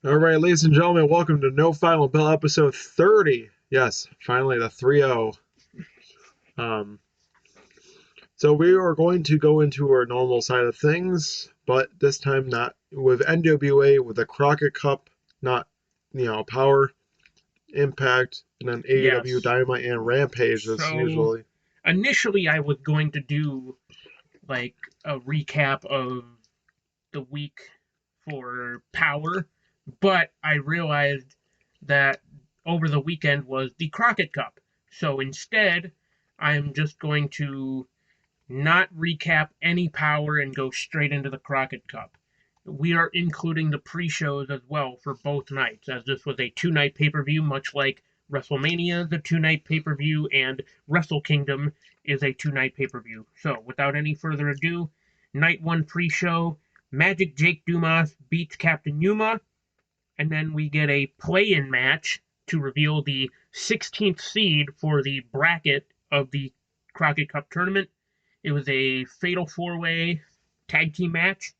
All right, ladies and gentlemen, welcome to No Final Bell episode 30. Yes, finally the 3-0. Um, so we are going to go into our normal side of things, but this time not with NWA with the Crocket Cup, not Power, Impact, and then AEW Yes. Dynamite and Rampage as So usually. initially, I was going to do like a recap of the week for Power, but I realized that over the weekend was the Crockett Cup. So instead, I'm just going to not recap any Power and go straight into the Crockett Cup. We are including the pre-shows as well for both nights, as this was a two-night pay-per-view, much like WrestleMania, the two-night pay-per-view, and Wrestle Kingdom is a two-night pay-per-view. So, without any further ado, night one pre-show, Magic Jake Dumas beats Captain Yuma, and then we get a play-in match to reveal the 16th seed for the bracket of the Crockett Cup tournament. It was a fatal four-way tag team match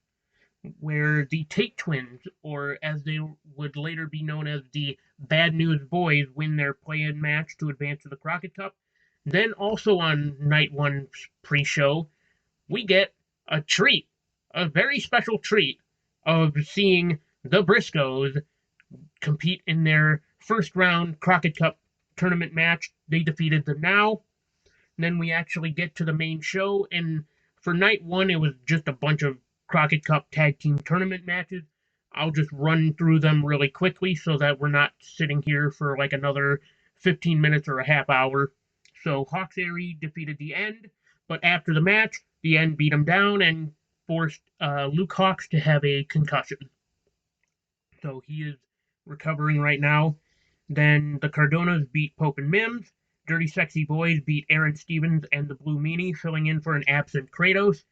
where the Tate twins, or as they would later be known as the Bad News Boys, win their play-in match to advance to the Crockett Cup. Then also on night one pre-show, we get a treat, a very special treat of seeing the Briscoes compete in their first round Crockett Cup tournament match. They defeated the Now. Then we actually get to the main show, and for night one, it was just a bunch of Crockett Cup tag team tournament matches. I'll just run through them really quickly so that we're not sitting here for like another 15 minutes or a half hour. So Hawkesbury defeated the End, but after the match, the End beat him down and forced Luke Hawx to have a concussion. So he is recovering right now. Then the Cardonas beat Pope and Mims. Dirty Sexy Boys beat Aaron Stevens and the Blue Meanie, filling in for an absent Kratos.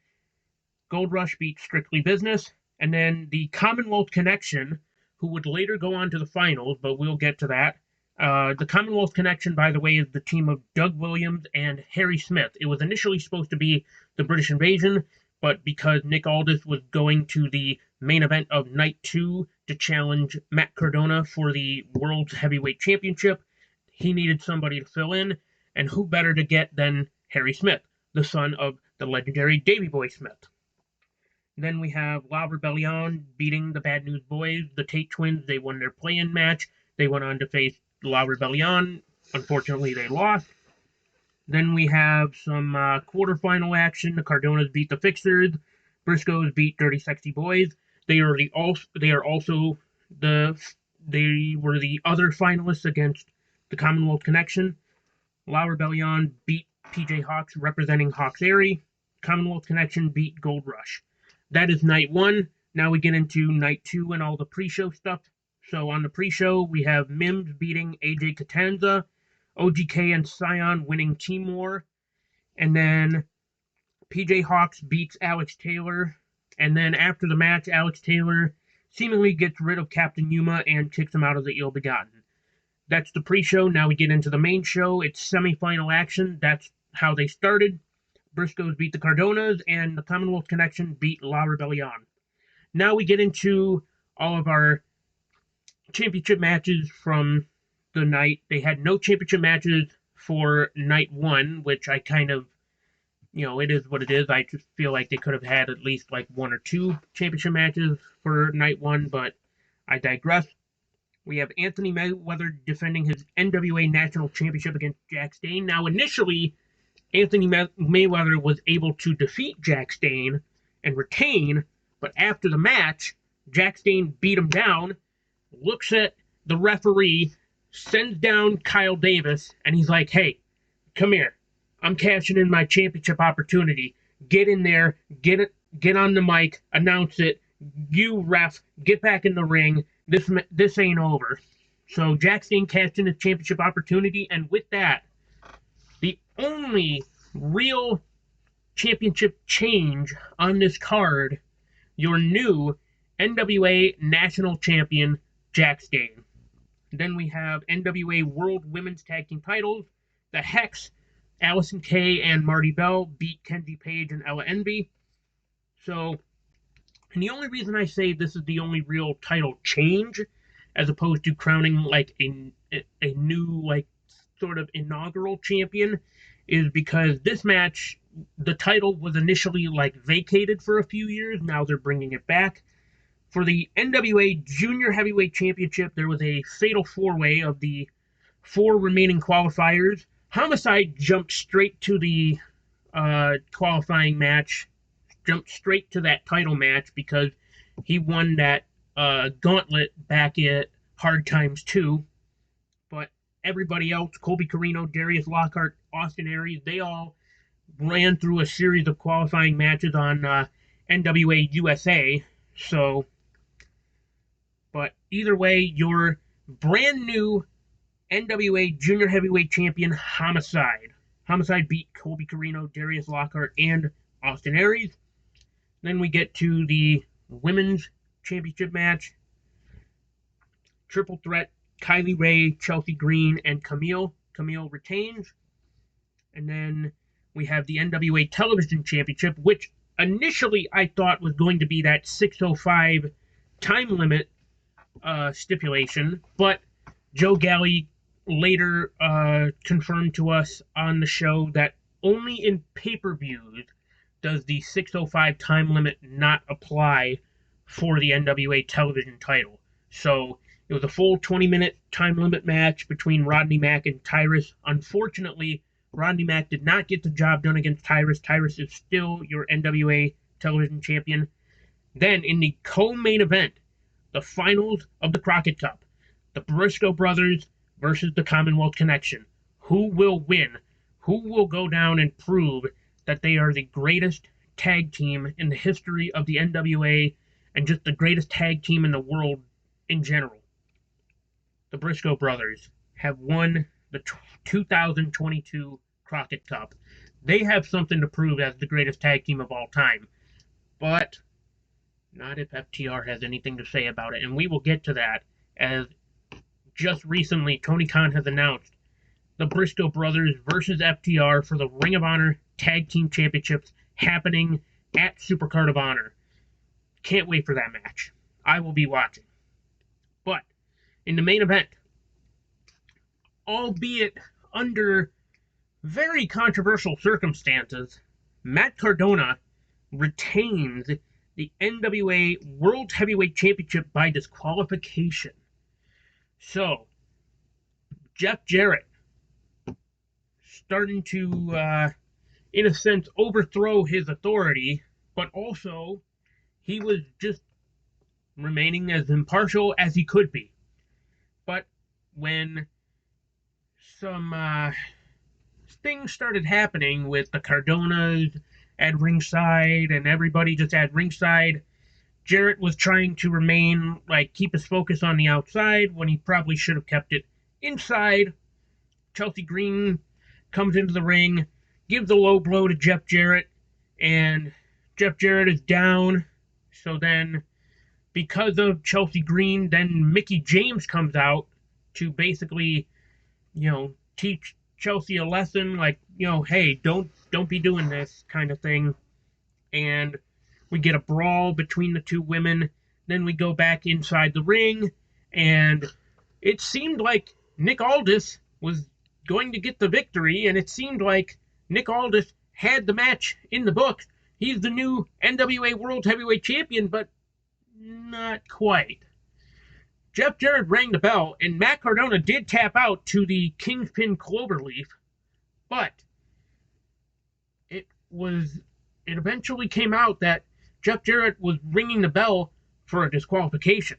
Gold Rush beat Strictly Business. And then the Commonwealth Connection, who would later go on to the finals, but we'll get to that. The Commonwealth Connection, by the way, is the team of Doug Williams and Harry Smith. It was initially supposed to be the British Invasion, but because Nick Aldis was going to the main event of night two to challenge Matt Cardona for the World's Heavyweight Championship, he needed somebody to fill in, and who better to get than Harry Smith, the son of the legendary Davy Boy Smith. Then we have La Rebellion beating the Bad News Boys, the Tate twins. They won their play-in match. They went on to face La Rebellion. Unfortunately, they lost. Then we have some quarterfinal action. The Cardonas beat the Fixers. Briscoes beat Dirty Sexy Boys. They are also the they were the other finalists against the Commonwealth Connection. La Rebellion beat PJ Hawx representing Hawks Airy. Commonwealth Connection beat Gold Rush. That is night one. Now we get into night two and all the pre-show stuff. So on the pre-show, we have Mims beating AJ Catanza, OGK and Scion winning Team War, and then PJ Hawx beats Alex Taylor. And then after the match, Alex Taylor seemingly gets rid of Captain Yuma and kicks him out of the Ill Begotten. That's the pre-show. Now we get into the main show. It's semi-final action. That's how they started. Briscoes beat the Cardonas, and the Commonwealth Connection beat La Rebellion. Now we get into all of our championship matches from the night. They had no championship matches for night one, which I kind of, it is what it is. I just feel like they could have had at least like one or two championship matches for night one, but I digress. We have Anthony Mayweather defending his NWA National Championship against Jack Stane. Now, initially, Anthony Mayweather was able to defeat Jack Stane and retain, but after the match, Jack Stane beat him down, looks at the referee, sends down Kyle Davis, and he's like, hey, come here. I'm cashing in my championship opportunity. Get in there, get on the mic, announce it. You ref, get back in the ring. This ain't over. So Jack Stane cashed in his championship opportunity, and with that, the only real championship change on this card, your new NWA National Champion, Jack Stane. Then we have NWA World Women's Tag Team titles. The Hex, Allison Kay and Marty Bell beat Kenzie Page and Ella Envy. So And the only reason I say this is the only real title change, as opposed to crowning like a new like sort of inaugural champion, is because this match, the title was initially like vacated for a few years. Now they're bringing it back. For the NWA Junior Heavyweight Championship, there was a fatal four-way of the four remaining qualifiers. Homicide jumped straight to the qualifying match, jumped straight to that title match because he won that gauntlet back at Hard Times 2. But everybody else, Colby Corino, Darius Lockhart, Austin Aries, they all ran through a series of qualifying matches on NWA USA. So, but either way, your brand new NWA Junior Heavyweight Champion Homicide. Homicide beat Colby Corino, Darius Lockhart, and Austin Aries. Then we get to the Women's Championship match. Triple threat, Kylie Ray, Chelsea Green, and Camille. Camille retains. And then we have the NWA Television Championship, which initially I thought was going to be that 6:05 time limit stipulation, but Joe Galley later confirmed to us on the show that only in pay-per-views does the 6:05 time limit not apply for the NWA television title. So it was a full 20-minute time limit match between Rodney Mack and Tyrus. Unfortunately, Rodney Mack did not get the job done against Tyrus. Tyrus is still your NWA television champion. Then in the co-main event, the finals of the Crocket Cup, the Briscoe brothers versus the Commonwealth Connection. Who will win? Who will go down and prove that they are the greatest tag team in the history of the NWA and just the greatest tag team in the world in general? The Briscoe brothers have won the 2022 Crocket Cup. They have something to prove as the greatest tag team of all time. But not if FTR has anything to say about it. And we will get to that, as just recently Tony Khan has announced the Briscoe brothers versus FTR for the Ring of Honor Tag Team Championships happening at Supercard of Honor. Can't wait for that match. I will be watching. But in the main event, albeit under very controversial circumstances, Matt Cardona retains the NWA World Heavyweight Championship by disqualification. So, Jeff Jarrett starting to, in a sense, overthrow his authority, but also he was just remaining as impartial as he could be. But when some things started happening with the Cardonas at ringside and everybody just at ringside, Jarrett was trying to remain, like, keep his focus on the outside when he probably should have kept it inside. Chelsea Green comes into the ring, gives a low blow to Jeff Jarrett, and Jeff Jarrett is down. So then, because of Chelsea Green, then Mickie James comes out to basically, teach Chelsea a lesson, like, hey, don't be doing this kind of thing. And we get a brawl between the two women. Then we go back inside the ring, and it seemed like Nick Aldis was going to get the victory, and it seemed like Nick Aldis had the match in the book. He's the new NWA World Heavyweight Champion, but not quite. Jeff Jarrett rang the bell, and Matt Cardona did tap out to the Kingpin Cloverleaf, but it eventually came out that Jeff Jarrett was ringing the bell for a disqualification.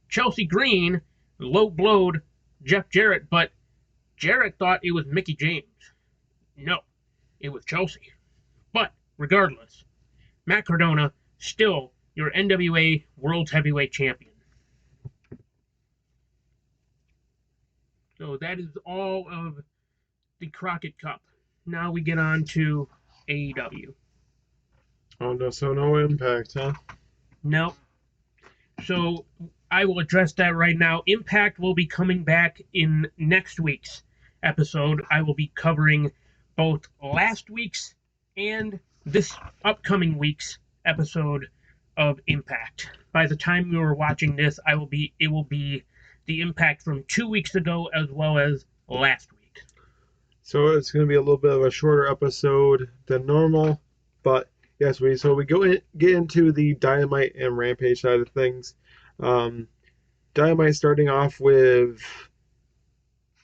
Chelsea Green low-blowed Jeff Jarrett, but Jarrett thought it was Mickie James. No, it was Chelsea. But regardless, Matt Cardona, still your NWA World Heavyweight Champion. So that is all of the Crocket Cup. Now we get on to AEW. Oh, no, so no Impact, huh? No. So I will address that right now. Impact will be coming back in next week's episode. I will be covering both last week's and this upcoming week's episode of Impact. By the time you are watching this, it will be the Impact from 2 weeks ago as well as last week. So it's going to be a little bit of a shorter episode than normal, but yes, we get into the Dynamite and Rampage side of things. Dynamite starting off with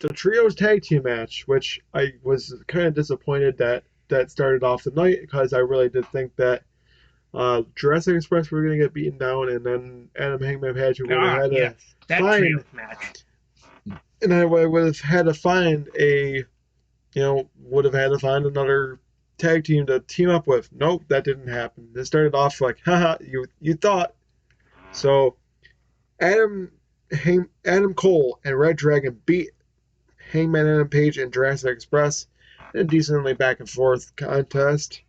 the trios tag team match, which I was kind of disappointed that started off the night, because I really did think that Jurassic Express were going to get beaten down, and then Adam Hangman Page would have had that trios match. And I would have had to find would have had to find another tag team to team up with. Nope, that didn't happen. It started off like, haha, you thought. So Adam Cole and Red Dragon beat Hangman Adam Page and Jurassic Express in a decently back and forth contest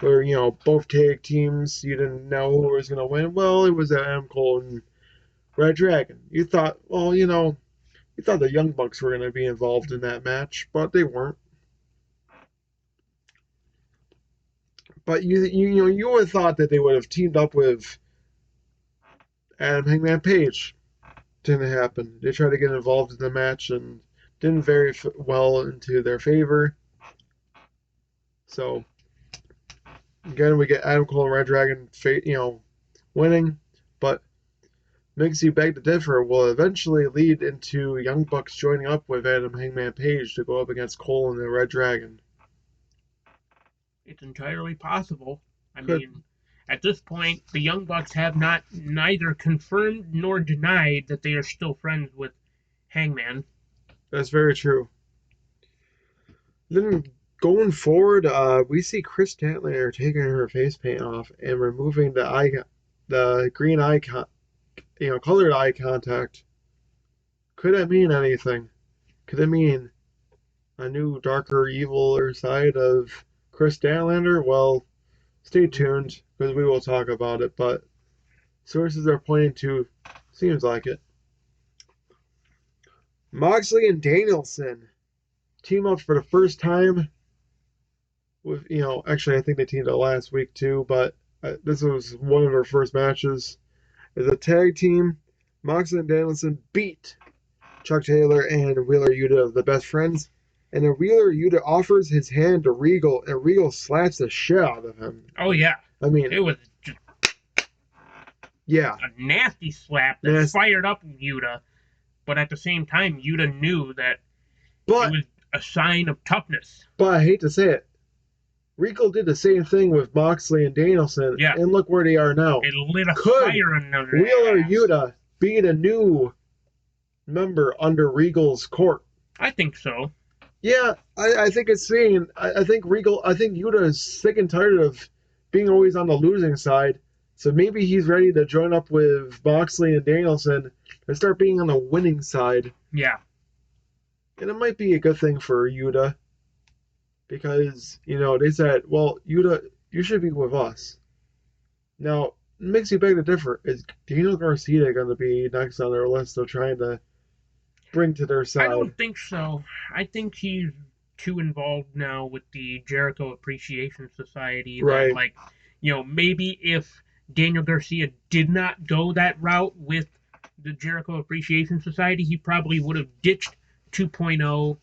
where, both tag teams, you didn't know who was going to win. Well, it was Adam Cole and Red Dragon. You thought, you thought the Young Bucks were going to be involved in that match, but they weren't. But you would have thought that they would have teamed up with Adam Hangman Page. Didn't happen. They tried to get involved in the match and didn't very well into their favor. So again, we get Adam Cole and Red Dragon, winning, but makes you beg to differ will eventually lead into Young Bucks joining up with Adam Hangman Page to go up against Cole and the Red Dragon. It's entirely possible. I mean, at this point, the Young Bucks have neither confirmed nor denied that they are still friends with Hangman. That's very true. Then going forward, we see Chris Statlander taking her face paint off and removing the green icon, colored eye contact. Could it mean anything? Could it mean a new darker, eviler side of Chris Statlander? Well, stay tuned, because we will talk about it, but sources are pointing to, seems like it. Moxley and Danielson team up for the first time with, actually I think they teamed up last week too, but this was one of their first matches. As a tag team, Moxley and Danielson beat Chuck Taylor and Wheeler Yuta, the Best Friends, and then Wheeler Yuta offers his hand to Regal, and Regal slaps the shit out of him. Oh, yeah. I mean, it was just a nasty slap that fired up Yuta, but at the same time, Yuta knew that it was a sign of toughness. But I hate to say it, Regal did the same thing with Moxley and Danielson, and look where they are now. It lit a fire in their Wheeler Yuta being a new member under Regal's court? I think so. Yeah, I think it's saying, I think Yuta is sick and tired of being always on the losing side, so maybe he's ready to join up with Moxley and Danielson and start being on the winning side. Yeah. And it might be a good thing for Yuta, because, they said, well, Yuta, you should be with us. Now, it makes you beg to differ. Is Daniel Garcia going to be next on their list of trying to bring to their side? I don't think so. I think he's too involved now with the Jericho Appreciation Society. Right. That, maybe if Daniel Garcia did not go that route with the Jericho Appreciation Society, he probably would have ditched 2.0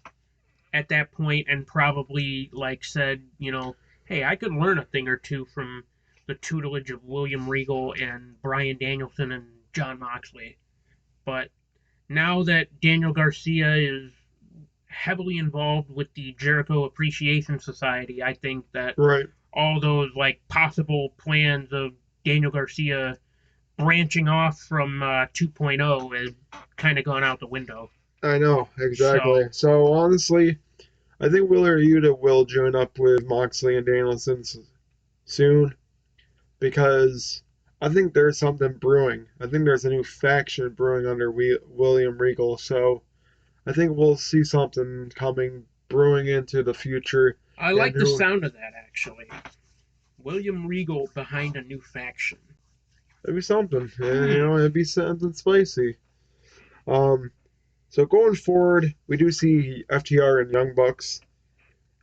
at that point and probably, said, hey, I could learn a thing or two from the tutelage of William Regal and Bryan Danielson and Jon Moxley. But now that Daniel Garcia is heavily involved with the Jericho Appreciation Society, I think that all those possible plans of Daniel Garcia branching off from 2.0 has kind of gone out the window. I know, exactly. So honestly, I think Wheeler Yuta will join up with Moxley and Danielson soon, because I think there's something brewing. I think there's a new faction brewing under William Regal, so I think we'll see something brewing into the future. I like the sound of that, actually. William Regal behind a new faction. It'd be something. It'd be something spicy. So going forward, we do see FTR and Young Bucks.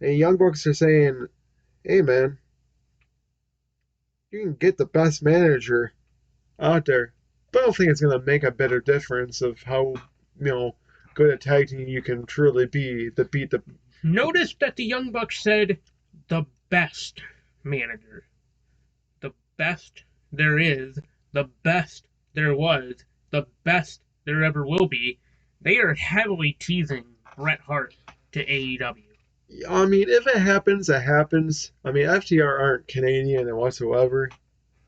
And Young Bucks are saying, hey man, you can get the best manager out there, but I don't think it's going to make a better difference of how, good a tag team you can truly be to beat the. Notice that the Young Bucks said the best manager. The best there is, the best there was, the best there ever will be. They are heavily teasing Bret Hart to AEW. I mean, if it happens, it happens. I mean, FTR aren't Canadian whatsoever.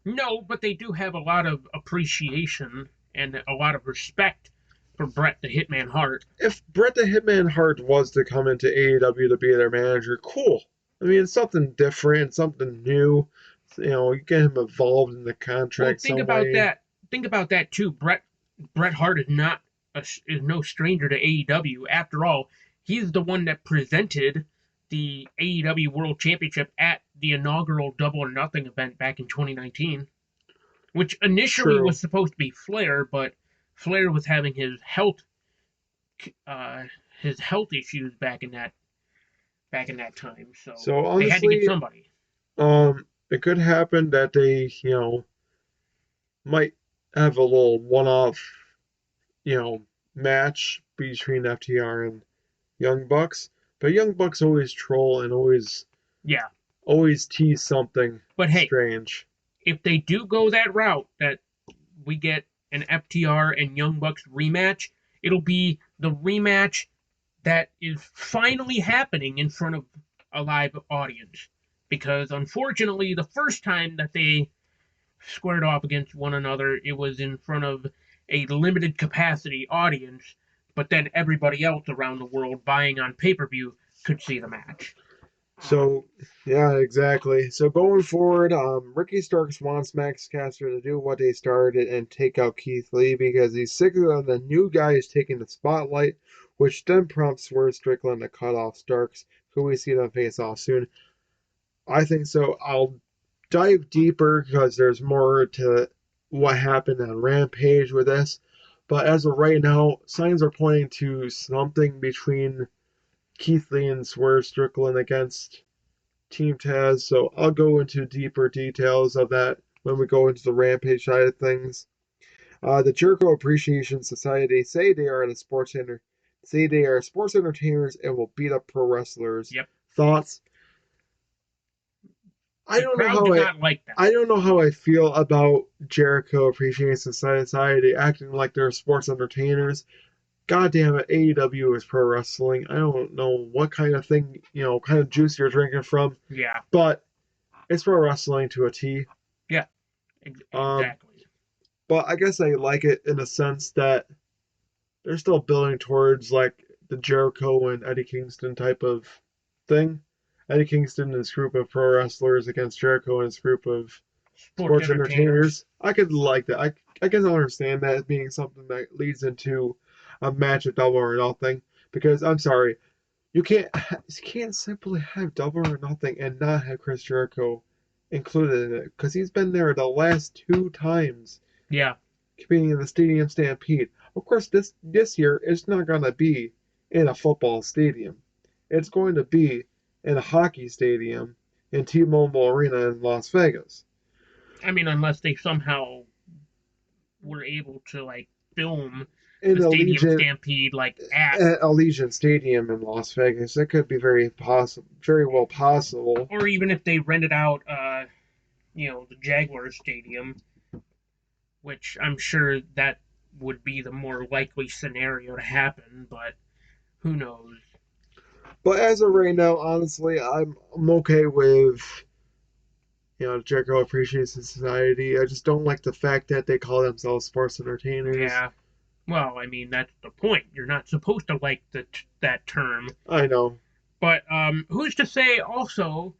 No, but they do have a lot of appreciation and a lot of respect for Bret the Hitman Hart. If Bret the Hitman Hart was to come into AEW to be their manager, cool. I mean, it's something different, something new. You get him involved in the contract think some about way. that. Think about that too. Bret Hart is no stranger to AEW. After all, he's the one that presented the AEW World Championship at the inaugural Double or Nothing event back in 2019, which initially True. was supposed to be Flair, but Flair was having uh, his health issues back in that time. So So they had to get honestly, somebody. it could happen that they, might have a little one-off, match between FTR and Young Bucks. But Young Bucks always troll and Yeah, always tease something but hey, strange. if they do go that route, that we get an FTR and Young Bucks rematch, it'll be the rematch that is finally happening in front of a live audience. Because unfortunately, the first time that they squared off against one another, it was in front of a limited capacity audience, but then everybody else around the world buying on pay per view could see the match. So, yeah, exactly. So going forward, Ricky Starks wants Max Caster to do what they started and take out Keith Lee because he's sick of the new guys taking the spotlight, which then prompts Swerve Strickland to cut off Starks, who we see them face off soon. I think so. I'll dive deeper because there's more to what happened on Rampage with this. But as of right now, signs are pointing to something between Keith Lee and Swerve Strickland against Team Taz. So I'll go into deeper details of that when we go into the Rampage side of things. The Jericho Appreciation Society say they are sports entertainers and will beat up pro wrestlers. Yep. Thoughts? The crowd did not like that. I don't know how I feel about Jericho Appreciation Society acting like they're sports entertainers. God damn it, AEW is pro wrestling. I don't know what kind of thing, kind of juice you're drinking from. Yeah. But it's pro wrestling to a T. Yeah. Exactly. But I guess I like it in a sense that they're still building towards like the Jericho and Eddie Kingston type of thing. Eddie Kingston and his group of pro wrestlers against Jericho and his group of sports entertainers. I could like that. I can understand that being something that leads into a match of Double or Nothing. Because I'm sorry, you can't simply have Double or Nothing and not have Chris Jericho included in it because he's been there the last two times. Yeah. Competing in the Stadium Stampede. Of course, this year it's not going to be in a football stadium. It's going to be in a hockey stadium in T-Mobile Arena in Las Vegas. I mean, unless they somehow were able to film In the Stadium Stampede at Allegiant Stadium in Las Vegas, that could be very well possible. Or even if they rented out, the Jaguar Stadium, which I'm sure that would be the more likely scenario to happen, but who knows? But as of right now, honestly, I'm okay with Jericho Appreciation Society. I just don't like the fact that they call themselves sports entertainers. Yeah. Well, I mean, that's the point. You're not supposed to like that term. I know. But who's to say also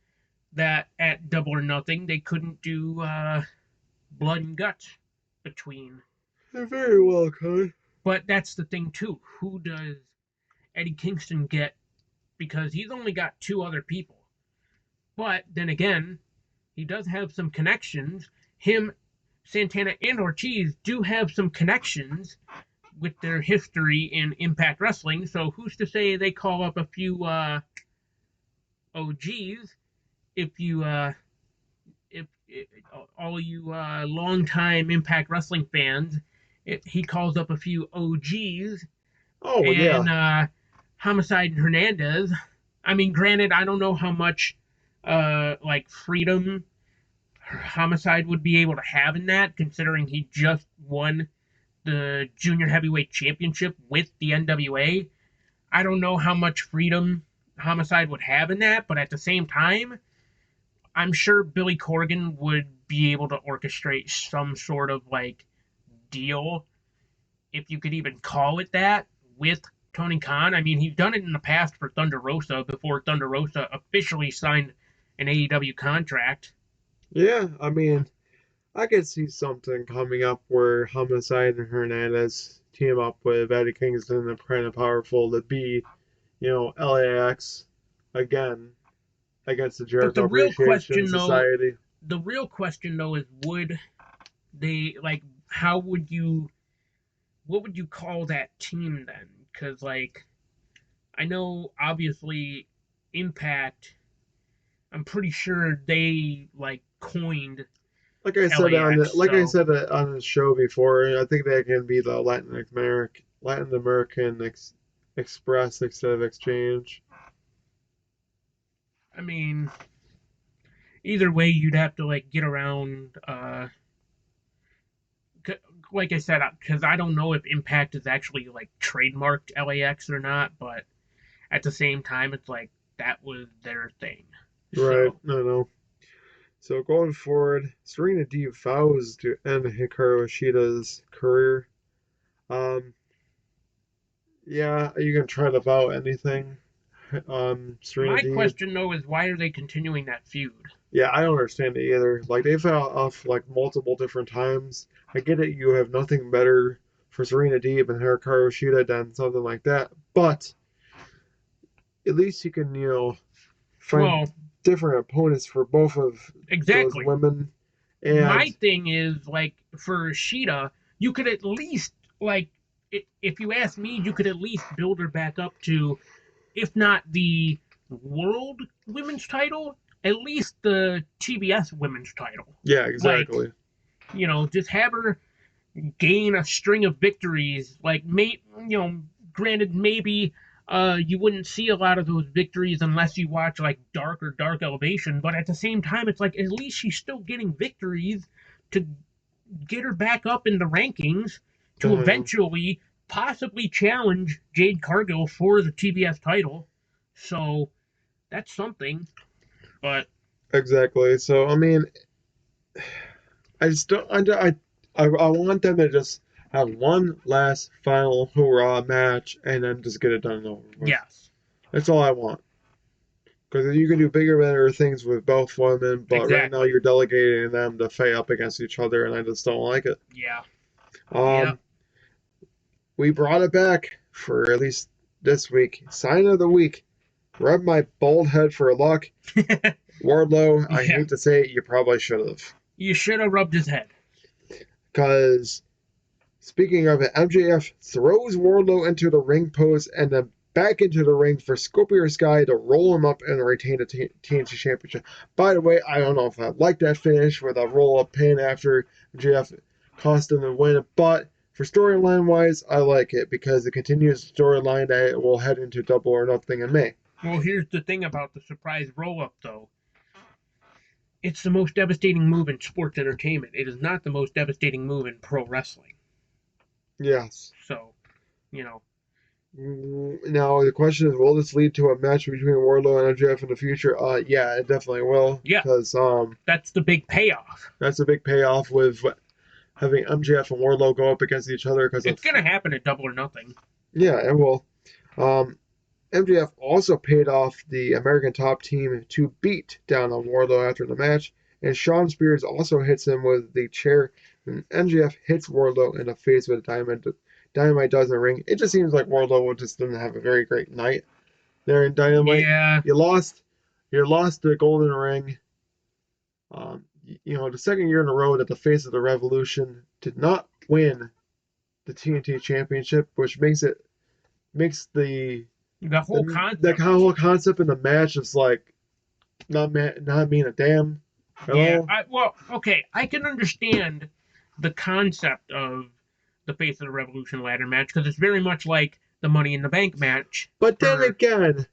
that at Double or Nothing they couldn't do blood and guts between? They very well could. But that's the thing too. Who does Eddie Kingston get? Because he's only got two other people. But then again, he does have some connections. Him, Santana, and Ortiz do have some connections with their history in Impact Wrestling. So who's to say they call up a few OGs if all you longtime Impact Wrestling fans, he calls up a few OGs Oh yeah, and Homicide and Hernandez. I mean, granted, I don't know how much like freedom Homicide would be able to have in that, considering he just won the Junior Heavyweight Championship with the NWA. I don't know how much freedom Homicide would have in that, but at the same time, I'm sure Billy Corgan would be able to orchestrate some sort of like deal, if you could even call it that, with Tony Khan. I mean, he's done it in the past for Thunder Rosa before Thunder Rosa officially signed an AEW contract. yeah. I mean, I could see something coming up where Homicide and Hernandez team up with Eddie Kingston and Brandon Powerful to be, LAX again against the But Jericho Appreciation Society. the real question though is would they like how would you what would you call that team then? Because like I know obviously Impact, I'm pretty sure they like coined Like I said LAX. on the show before, I think they can be the Latin American Express instead of Exchange. I mean, either way, you'd have to like get around. Like I said, because I don't know if Impact is actually like trademarked LAX or not, but at the same time, it's like that was their thing. Right. So No. So going forward, Serena Deeb vows to end Hikaru Ishida's career. Um, yeah, are you gonna try to vow anything? Serena my Deeb. question though is why are they continuing that feud? Yeah, I don't understand it either. Like they fell off like multiple different times. I get it, you have nothing better for Serena Deeb and Hikaru Ishida than something like that, but at least you can, find Well, different opponents for both of those exactly. women. And My thing is like for Sheeta, you could at least like if you ask me, you could at least build her back up to, if not the world women's title, at least the TBS women's title. yeah, Like, exactly. just have her gain a string of victories. Like, granted, maybe you wouldn't see a lot of those victories unless you watch like Dark or Dark Elevation. But at the same time, it's like at least she's still getting victories to get her back up in the rankings to Uh, eventually possibly challenge Jade Cargill for the TBS title. So that's something. But exactly. So I mean, I just don't. I want them to just have one last final hurrah match and then just get it done and over with. yes, That's all I want. Because you can do bigger, better things with both women, but right now exactly. you're delegating them to fight up against each other, and I just don't like it. Yeah. Yep. Um, we brought it back for at least this week. Sign of the week. Rub my bald head for luck. Wardlow, I Yeah. hate to say it, you probably should have. You should have rubbed his head. Because, speaking of it, MJF throws Wardlow into the ring post and then back into the ring for Scorpio Sky to roll him up and retain the TNT Championship. By the way, I don't know if I like that finish with a roll-up pin after MJF cost him the win, but for storyline wise, I like it because it continues the storyline that will head into Double or Nothing in May. Well, here's the thing about the surprise roll up, though. It's the most devastating move in sports entertainment. It is not the most devastating move in pro wrestling. Yes. So, you know. Now the question is, will this lead to a match between Wardlow and MJF in the future? Yeah, it definitely will. Yeah. Because that's the big payoff. That's a big payoff with having MJF and Wardlow go up against each other. Because it's gonna happen at Double or Nothing. Yeah, it will. MJF also paid off the American Top Team to beat down on Wardlow after the match, and Shawn Spears also hits him with the chair, and MJF hits Wardlow in the face with a Dynamite does in the ring. It just seems like Wardlow just didn't have a very great night there in Dynamite. Yeah. You lost the Golden Ring. The second year in a row that the face of the Revolution did not win the TNT Championship, which makes the whole concept. The whole concept in the match is like not mean a damn. Hello? Okay, I can understand the concept of the Face of the Revolution ladder match because it's very much like the Money in the Bank match. But then For again,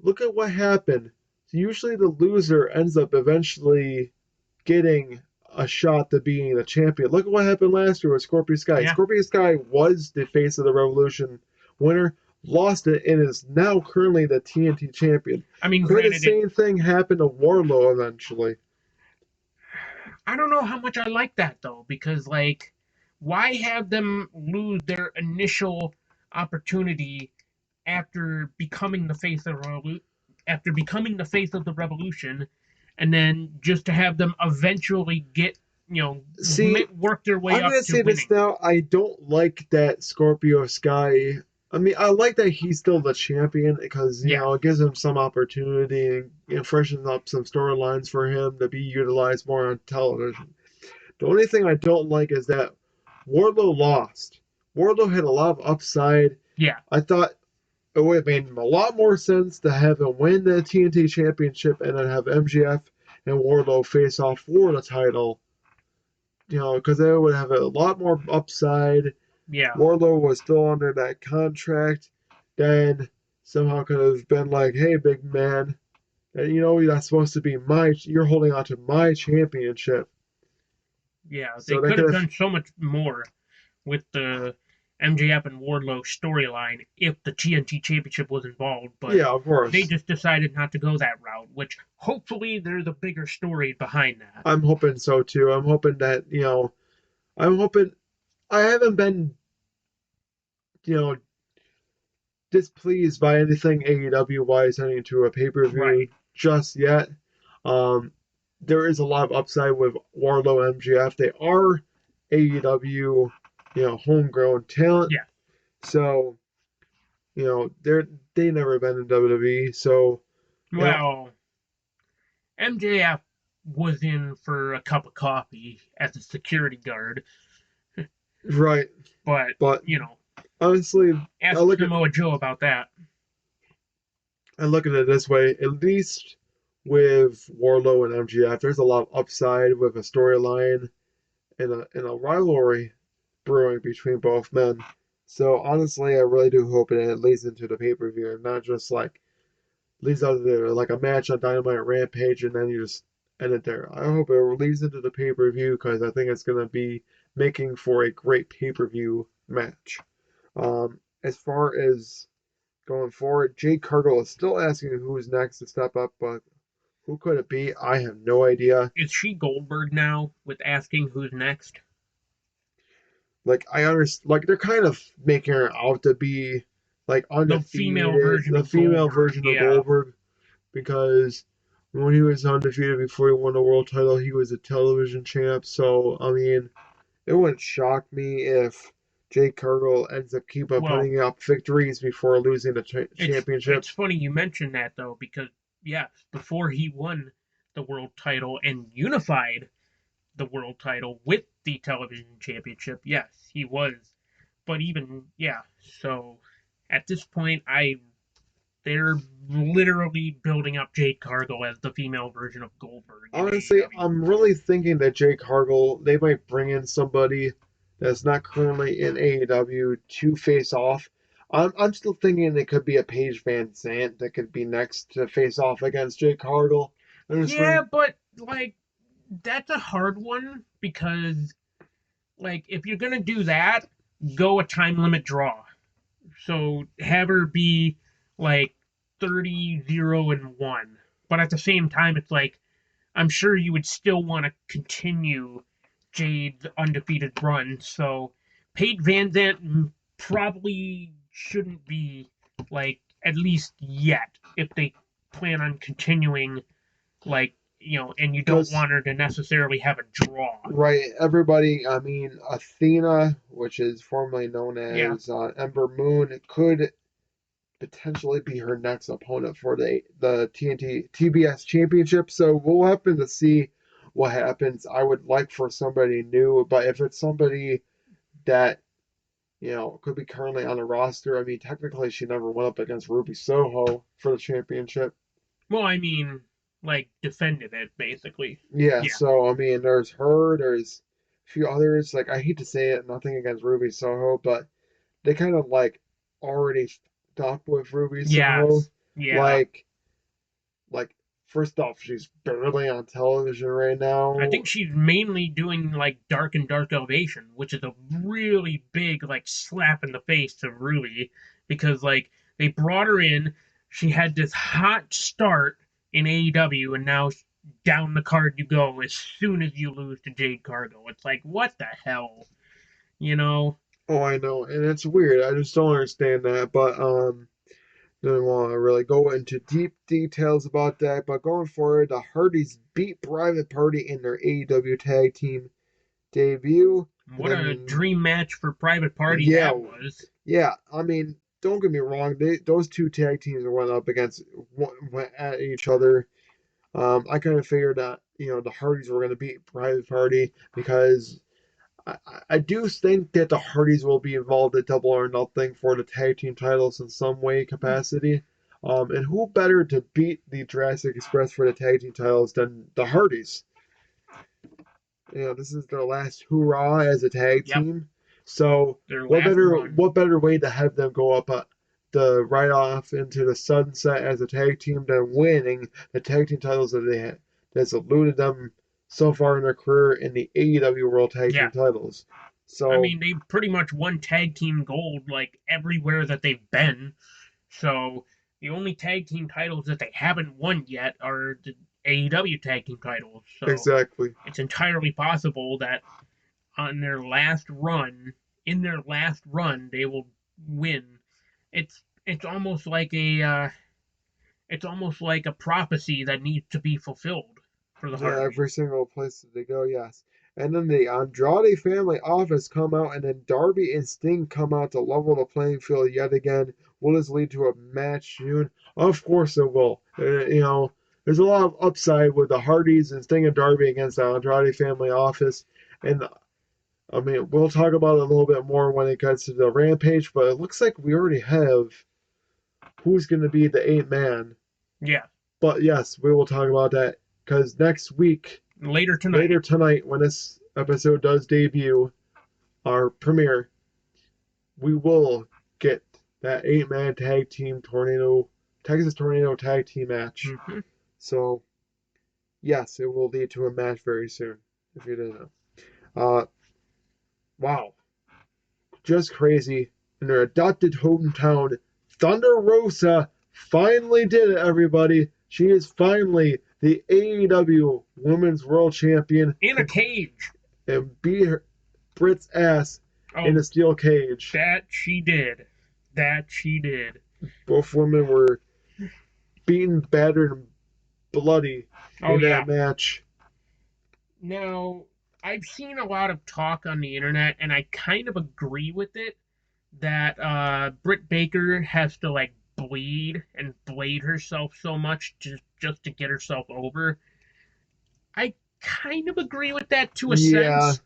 look at what happened. Usually the loser ends up eventually getting a shot to being the champion. Look at what happened last year with Scorpio Sky. yeah, Scorpio Sky was the Face of the Revolution winner, lost it, and is now currently the TNT champion. I mean, Could the granted, same thing happen to Warlow eventually? I don't know how much I like that though because like, why have them lose their initial opportunity after becoming the face of the revolution, and then just to have them eventually get See, work their way I'm up gonna to say this winning. now. I don't like that Scorpio Sky. I mean, I like that he's still the champion because Yeah, it gives him some opportunity and freshens up some storylines for him to be utilized more on television. The only thing I don't like is that Wardlow lost. Wardlow had a lot of upside. yeah, I thought it would have made a lot more sense to have him win the TNT Championship and then have MGF and Wardlow face off for the title. Because they would have a lot more upside. yeah. Wardlow was still under that contract. Then somehow could have been like, "Hey, big man, and that's supposed to be you're holding on to my championship." Yeah, they So they could could have have, done so much more with the MJF and Wardlow storyline if the TNT Championship was involved, but yeah, of they course. just decided not to go that route, which hopefully there's a bigger story behind that. I'm hoping so too. I'm hoping that I'm hoping I haven't been you know displeased by anything AEW wise heading into a pay per view Right. just yet. Um, there is a lot of upside with Warlow and MGF. They are AEW, homegrown talent. Yeah. So, they never been in WWE. So, you know, Well, MJF was in for a cup of coffee as a security guard, right. but, But you know, honestly, I ask look at Samoa Joe about that. I look at it this way. At least with Warlow and MGF, there's a lot of upside with a storyline and a rivalry brewing between both men. So honestly, I really do hope it leads into the pay per view and not just like leads out to like a match on Dynamite Rampage and then you just end it there. I hope it leads into the pay per view because I think it's gonna be making for a great pay per view match. As far as going forward, Jade Cargill is still asking who's next to step up, but who could it be? I have no idea. Is she Goldberg now with asking who's next? Like I understand, like they're kind of making her out to be like The female undefeated, version the of female Goldberg. version of Yeah. Goldberg, because when he was undefeated before he won the world title, he was a television champ. So I mean, it wouldn't shock me if Jake Cargill ends up keep on Well, putting up victories before losing the it's championship. funny you mentioned that though because yes, before he won the world title and unified the world title with the television championship, yes, he was. But even yeah, so at this point, I they're literally building up Jade Cargill as the female version of Goldberg in Honestly, AEW. I'm really thinking that Jake Hargle, they might bring in somebody that's not currently in AEW to face off. I'm still thinking it could be a Paige Van Zant that could be next to face off against Jake Hargle. And just Yeah, bring, but like that's a hard one because like if you're gonna do that, go a time limit draw. So have her be like 30-0-1. But at the same time, it's like I'm sure you would still want to continue Jade's undefeated run. So Paige Van Zant probably shouldn't be like at least yet if they plan on continuing like and you don't because, want her to necessarily have a draw. right, everybody, I mean, Athena, which is formerly known Yeah. as Ember Moon, could potentially be her next opponent for the TNT TBS Championship. So we'll happen to see what happens. I would like for somebody new, but if it's somebody that could be currently on the roster, I mean, technically she never went up against Ruby Soho for the championship. Well, I mean, like defended it basically. Yeah, Yeah. so I mean, there's her, there's a few others. Like I hate to say it, nothing against Ruby Soho, but they kind of like already stuck with Ruby Soho. Yes. Yeah. Like, like first off, she's barely on television right I now. think she's mainly doing like Dark and Dark Elevation, which is a really big like slap in the face to Ruby because like they brought her in, she had this hot start in AEW, and now down the card you go as soon as you lose to Jade Cargo. It's like what the hell, you know? Oh, I know, and it's weird. I just don't understand that. But don't want to really go into deep details about that. But going forward, the Hardys beat Private Party in their AEW Tag Team debut, and What a then dream match for Private Party yeah, that was. yeah. I mean, don't get me wrong. Those two tag teams went up against went at each other. I kind of figured that the Hardys were going to beat Private Party because I do think that the Hardys will be involved at Double or Nothing for the tag team titles in some way capacity. And who better to beat the Jurassic Express for the tag team titles than the Hardys? This is their last hurrah as a tag Yep, team. So their what last better run. what better way to have them go up the right off into the sunset as a tag team than winning the tag team titles that they had that's eluded them so far in their career in the AEW World Tag Yeah. Team titles. I So mean, they pretty much won tag team gold like everywhere that they've been. So the only tag team titles that they haven't won yet are the AEW tag team titles. So exactly. it's entirely possible that on their last run, in their last run, they will win. It's almost like a prophecy that needs to be fulfilled for the Yeah, Hardys. every single place that they go, yes. And then the Andrade family office come out, and then Darby and Sting come out to level the playing field yet again. Will this lead to a match soon? Of course it will. There's a lot of upside with the Hardys and Sting and Darby against the Andrade family office. And I mean, we'll talk about it a little bit more when it gets to the Rampage, but it looks like we already have who's going to be the eight man. Yeah, But yes, we will talk about that because next week, later later tonight. tonight, when this episode does debut, our premiere, we will get that eight-man tag team Texas Tornado tag team match. Hmm. So, yes, it will lead to a match very soon, if you didn't know. Uh, wow. Just crazy. In their adopted hometown, Thunder Rosa finally did it, everybody. She is finally the AEW Women's World Champion In a cage. and beat Britt's ass in Oh, a steel cage. that she did. That she did. Both women were beaten, battered, and bloody Oh in yeah. that match. Now, I've seen a lot of talk on the internet, and I kind of agree with it that Britt Baker has to like bleed and blade herself so much just to get herself over. I kind of agree with that to a Yeah, sense,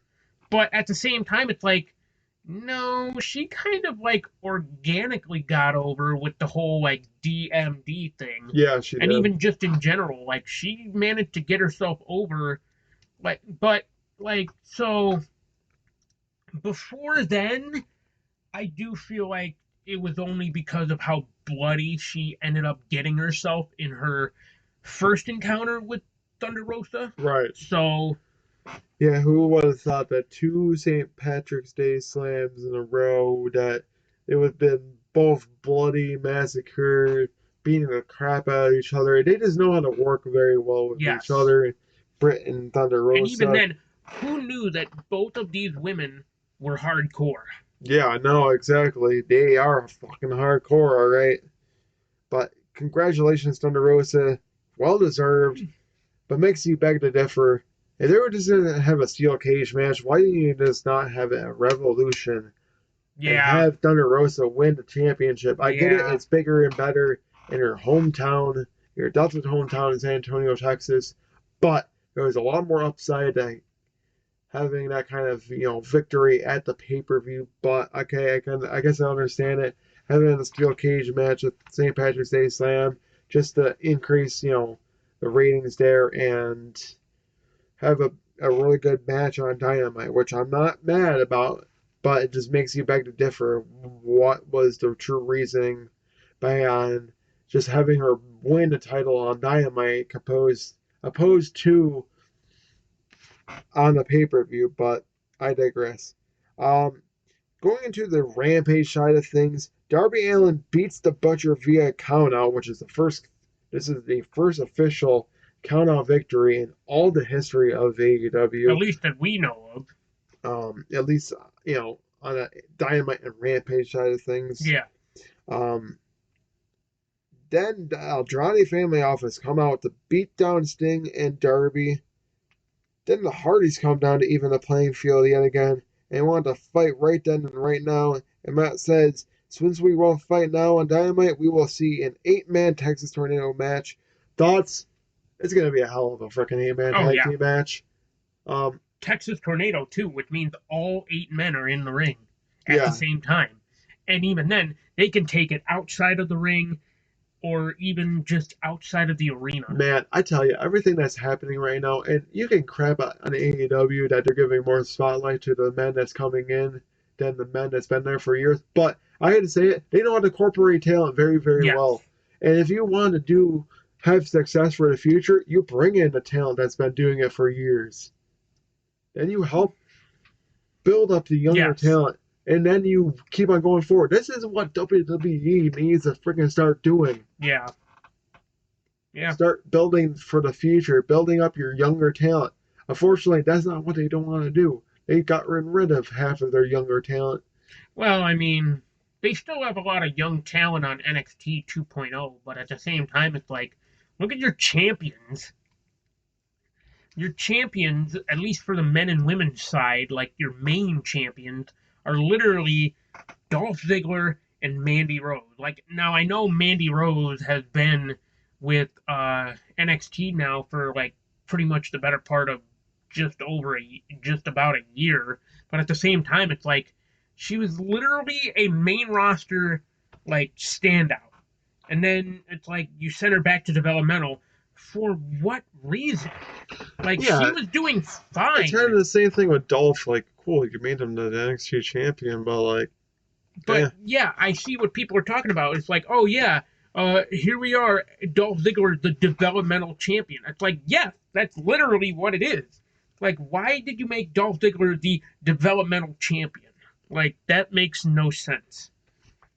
but at the same time, it's like no, she kind of like organically got over with the whole like DMD thing. yeah, she And did. even just in general, like she managed to get herself over like but like so before then I do feel like it was only because of how bloody she ended up getting herself in her first encounter with Thunder Rosa. Right. So Yeah, who would have thought that two St. Patrick's Day slams in a row that it would have been both bloody, massacre, beating the crap out of each other. They just know how to work very well with each yes, other. Britt and Thunder and even Rosa. then, who knew that both of these women were hardcore? Yeah, I know exactly. They are fucking hardcore, all right. But congratulations, Thunder Rosa. Well deserved. But makes you beg to differ. If they were just gonna have a steel cage match, why didn't you just not have it at Revolution and Yeah, have Thunder Rosa win the championship? I get it, yeah, it's bigger and better in your hometown, your adopted hometown in San Antonio, Texas, but there was a lot more upside to having that kind of victory at the pay per view. But okay, I guess I understand it. Having a steel cage match at St. Patrick's Day Slam just to increase the ratings there and have a really good match on Dynamite, which I'm not mad about, but it just makes you beg to differ. What was the true reasoning behind just having her win the title on Dynamite opposed to on the pay-per-view? But I digress. Going into the Rampage side of things, Darby Allin beats the Butcher via countout, which is this is the first official countout victory in all the history of AEW. At least that we know of. At least, on a Dynamite and Rampage side of things. Yeah. Then the Andrade family office come out to beat down Sting and Darby. Then the Hardys come down to even the playing field yet again and want to fight right then and right now. And Matt says, since we won't fight now on Dynamite, we will see an 8-man Texas Tornado match. Thoughts? It's going to be a hell of a freaking 8-man tag team match. Texas Tornado, too, which means all 8 men are in the ring at the same time. And even then, they can take it outside of the ring or even just outside of the arena. Man, I tell you, everything that's happening right now, and you can crap on AEW that they're giving more spotlight to the men that's coming in than the men that's been there for years. But I had to say it, they know how to incorporate talent very, very well. And if you want to have success for the future, you bring in the talent that's been doing it for years. And you help build up the younger talent. And then you keep on going forward. This is what WWE needs to freaking start doing. Yeah. Start building for the future, building up your younger talent. Unfortunately, that's not what they don't want to do. They got rid of half of their younger talent. Well, I mean, they still have a lot of young talent on NXT 2.0, but at the same time, it's like, look at your champions. Your champions, at least for the men and women's side, like your main champions, are literally Dolph Ziggler and Mandy Rose. Like, now I know Mandy Rose has been with NXT now for like pretty much the better part of just about a year, but at the same time, it's like she was literally a main roster like standout, and then it's like you send her back to developmental. For what reason? Like, she was doing fine. It's kind of the same thing with Dolph. Like, cool, you made him the NXT champion, but like... But, I see what people are talking about. It's like, oh, yeah, here we are, Dolph Ziggler, the developmental champion. It's like, yes, that's literally what it is. Like, why did you make Dolph Ziggler the developmental champion? Like, that makes no sense.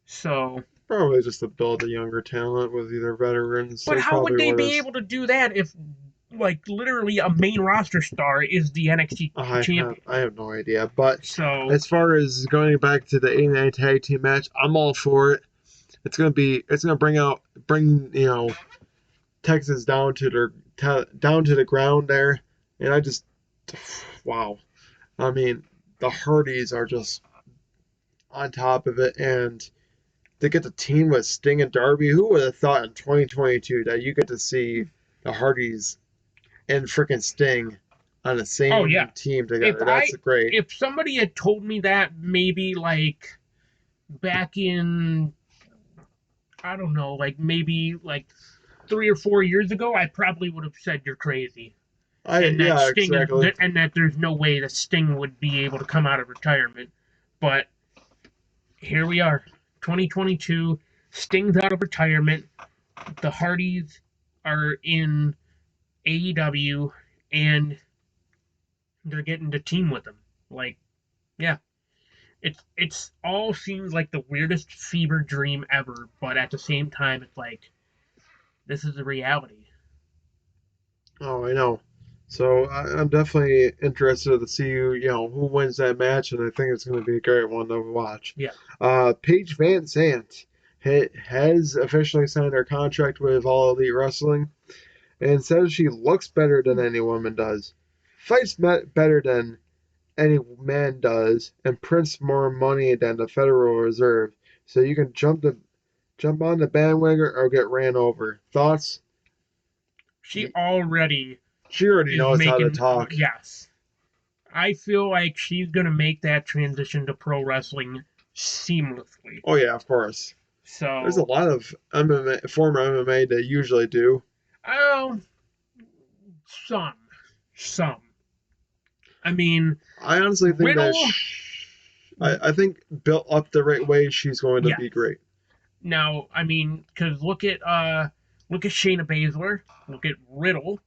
So... Probably just to build a younger talent with either veterans. But how would they be able to do that if, like, literally a main roster star is the NXT champion? I have no idea. But so, as far as going back to the 8-man tag team match, I'm all for it. It's gonna bring Texas down to the ground there, and I just wow. I mean, the Hardys are just on top of it, and to get the team with Sting and Darby, who would have thought in 2022 that you get to see the Hardys and freaking Sting on the same team together? That's great. If somebody had told me that maybe like back in, I don't know, like maybe like 3 or 4 years ago, I probably would have said you're crazy. Exactly. And that there's no way that Sting would be able to come out of retirement. But here we are. 2022, Sting's out of retirement. The Hardys are in AEW, and they're getting to team with them. Like, yeah, it's all seems like the weirdest fever dream ever, but at the same time, it's like this is a reality. Oh, I know. So I'm definitely interested to see who wins that match, and I think it's going to be a great one to watch. Yeah. Paige Van Zandt has officially signed her contract with All Elite Wrestling, and says she looks better than any woman does, fights better than any man does, and prints more money than the Federal Reserve. So you can jump on the bandwagon or get ran over. Thoughts? She already knows how to talk. Yes. I feel like she's going to make that transition to pro wrestling seamlessly. Oh, yeah, of course. So there's a lot of former MMA that usually do. Oh, Some. I mean, I honestly think that Riddle. I think built up the right way, she's going to Yeah. be great. Now, I mean, because look at Shayna Baszler, look at Riddle,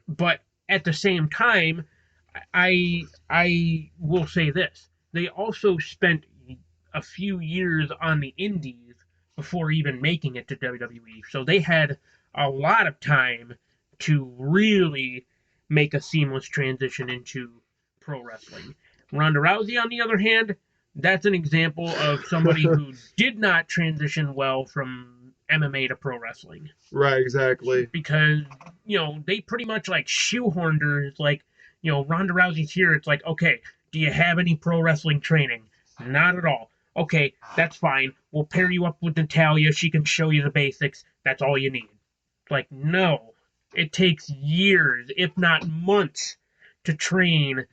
but at the same time, I will say this: they also spent a few years on the Indies before even making it to WWE, so they had a lot of time to really make a seamless transition into pro wrestling. Ronda Rousey, on the other hand, that's an example of somebody who did not transition well from MMA to pro wrestling Right, exactly. because they pretty much like shoehorned her. It's like Ronda Rousey's here. It's like, okay, do you have any pro wrestling training? Not at all. Okay, that's fine. We'll pair you up with Natalia. She can show you the basics. That's all you need. Like, no, it takes years, if not months, to train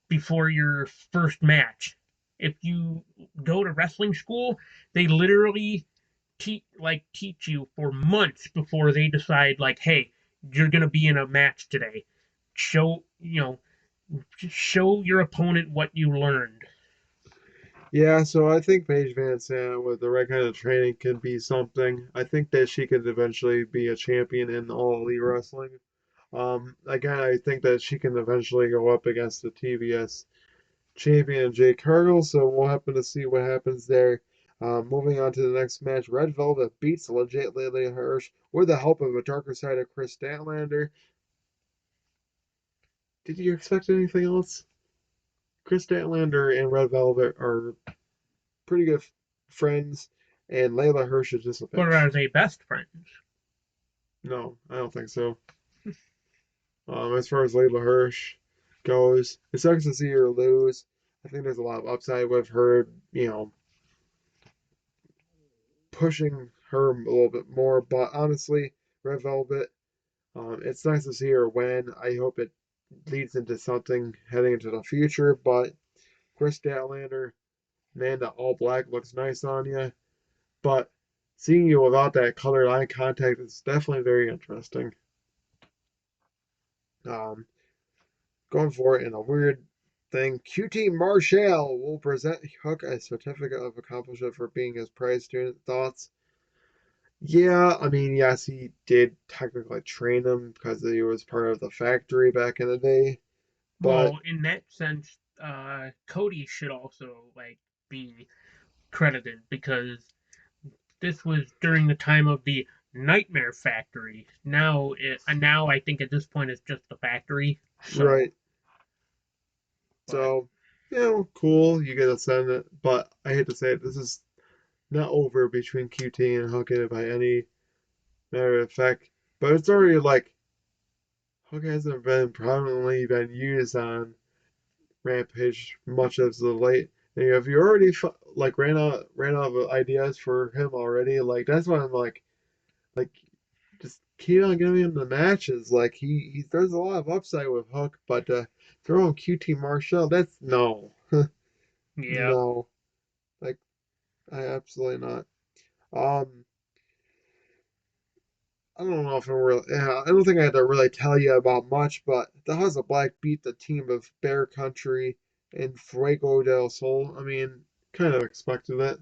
before your first match. If you go to wrestling school, they literally teach you for months before they decide like, hey, you're gonna be in a match today. Show show your opponent what you learned. Yeah, so I think Paige Van Sant with the right kind of training can be something. I think that she could eventually be a champion in all elite wrestling. Again, I think that she can eventually go up against the TBS champion Jade Cargill, so we'll happen to see what happens there. Moving on to the next match, Red Velvet beats Legit Lily Hirsch with the help of a darker side of Chris Statlander. Did you expect anything else? Chris Statlander and Red Velvet are pretty good friends, and Layla Hirsch is just a But bitch. are they best friends? No, I don't think so. As far as Layla Hirsch goes, it sucks to see her lose. I think there's a lot of upside with her, pushing her a little bit more. But honestly, Red Velvet, it's nice to see her win. I hope it leads into something heading into the future. But Chris Statlander, man, that all black looks nice on you. But seeing you without that colored eye contact is definitely very interesting. Um, Going for it in a weird thing. QT Marshall will present Hook a certificate of accomplishment for being his prize student. Thoughts? Yeah, I mean, yes, he did technically train him because he was part of the factory back in the day. But Well, in that sense, Cody should also like be credited because this was during the time of the Nightmare Factory. Now I think at this point it's just the factory. So, right, but so cool. You get a send but I hate to say it, this is not over between QT and Hook by any matter of fact. But it's already like Hook hasn't been prominently been used on Rampage much as of late. And if you already like ran out of ideas for him already, like that's why I'm like just keep on giving him the matches. Like there's a lot of upside with Hook, but throw in QT Marshall, that's no, yeah. no, like I absolutely not. Um, I don't know if I'm really. Yeah, I don't think I had to really tell you about much, but the House of Black beat the team of Bear Country and Fuego del Sol. I mean, kind of expected it.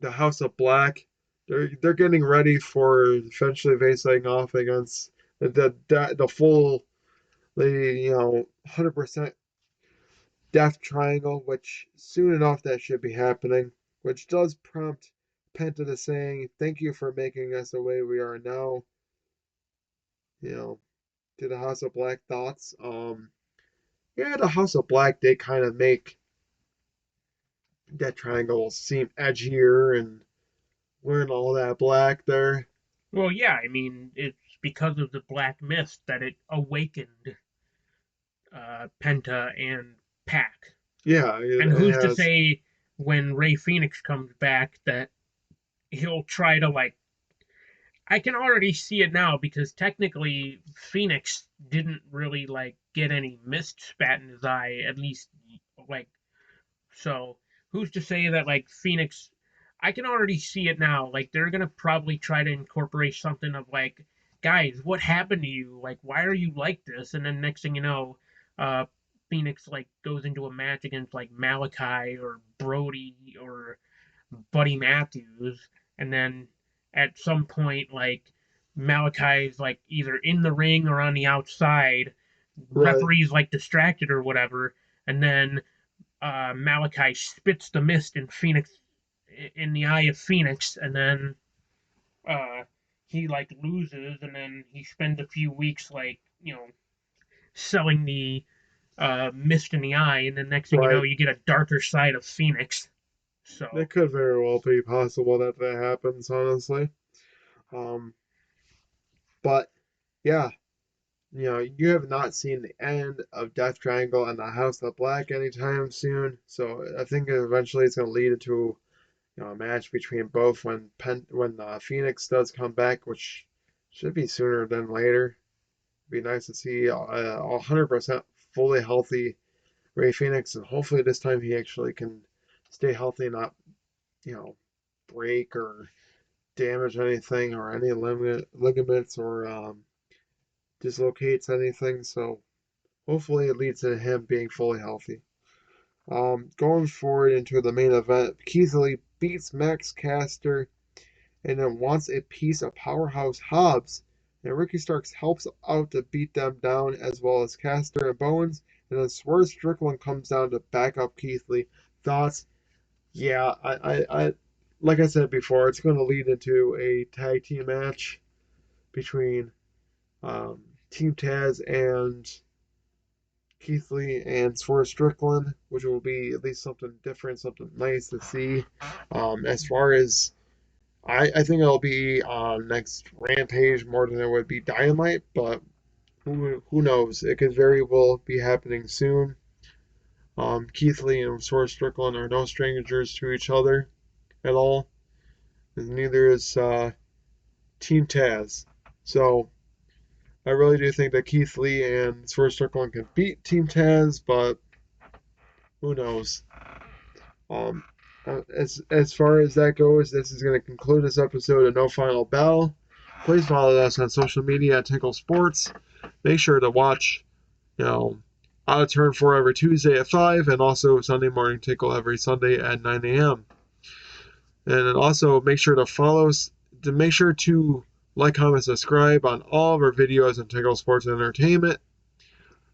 The House of Black, they're getting ready for eventually facing off against the full, 100% Death Triangle, which soon enough that should be happening, which does prompt Penta to saying, "Thank you for making us the way we are now." You know, to the House of Black thoughts. Yeah, the House of Black did kind of make Death Triangle seem edgier and wearing all that black there. Well, yeah. I mean, it's because of the Black Mist that it awakened Penta and Pac. Yeah, And it who's to has. say when Ray Phoenix comes back that he'll try to like I can already see it now because technically Phoenix didn't really like get any mist spat in his eye, at least like so who's to say that like Phoenix I can already see it now. Like they're gonna probably try to incorporate something of like, guys, what happened to you? Like, why are you like this? And then next thing you know, uh, Phoenix like goes into a match against like Malachi or Brody or Buddy Matthews, and then at some point like Malachi's like either in the ring or on the outside, Right. referee's like distracted or whatever, and then Malachi spits the mist in the eye of Phoenix, and then uh, he like loses, and then he spends a few weeks like selling the mist in the eye, and then next thing you know, Right. you get a darker side of Phoenix. So It could very well be possible that that happens, honestly. Um, but yeah, you have not seen the end of Death Triangle and the House of Black anytime soon. So I think eventually it's going to lead into a match between both when Phoenix does come back, which should be sooner than later. It'd be nice to see 100% fully healthy Ray Phoenix, and hopefully this time he actually can stay healthy, and not you know break or damage anything or any ligaments or dislocates anything. So hopefully it leads to him being fully healthy. Going forward into the main event, Keith Lee beats Max Caster and then wants a piece of Powerhouse Hobbs. And Ricky Starks helps out to beat them down, as well as Caster and Bowens. And then Swerve Strickland comes down to back up Keith Lee. Thoughts? Yeah, like I said before, it's going to lead into a tag team match between um, Team Taz and Keith Lee and Swerve Strickland, which will be at least something different, something nice to see. As far as I think it'll be next Rampage more than it would be Dynamite, but who knows? It could very well be happening soon. Keith Lee and Swerve Strickland are no strangers to each other at all, and neither is Team Taz. So I really do think that Keith Lee and Swerve Strickland can beat Team Taz, but who knows? Um, as far as that goes, this is going to conclude this episode of No Final Bell. Please follow us on social media at Tinkle Sports. Make sure to watch, Out of Turn 4 every Tuesday at 5, and also Sunday Morning Tinkle every Sunday at 9 a.m. And then also make sure to follow us, to make sure to like, comment, subscribe on all of our videos on Tinkle Sports and Entertainment.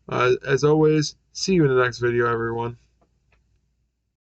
As always, see you in the next video, everyone.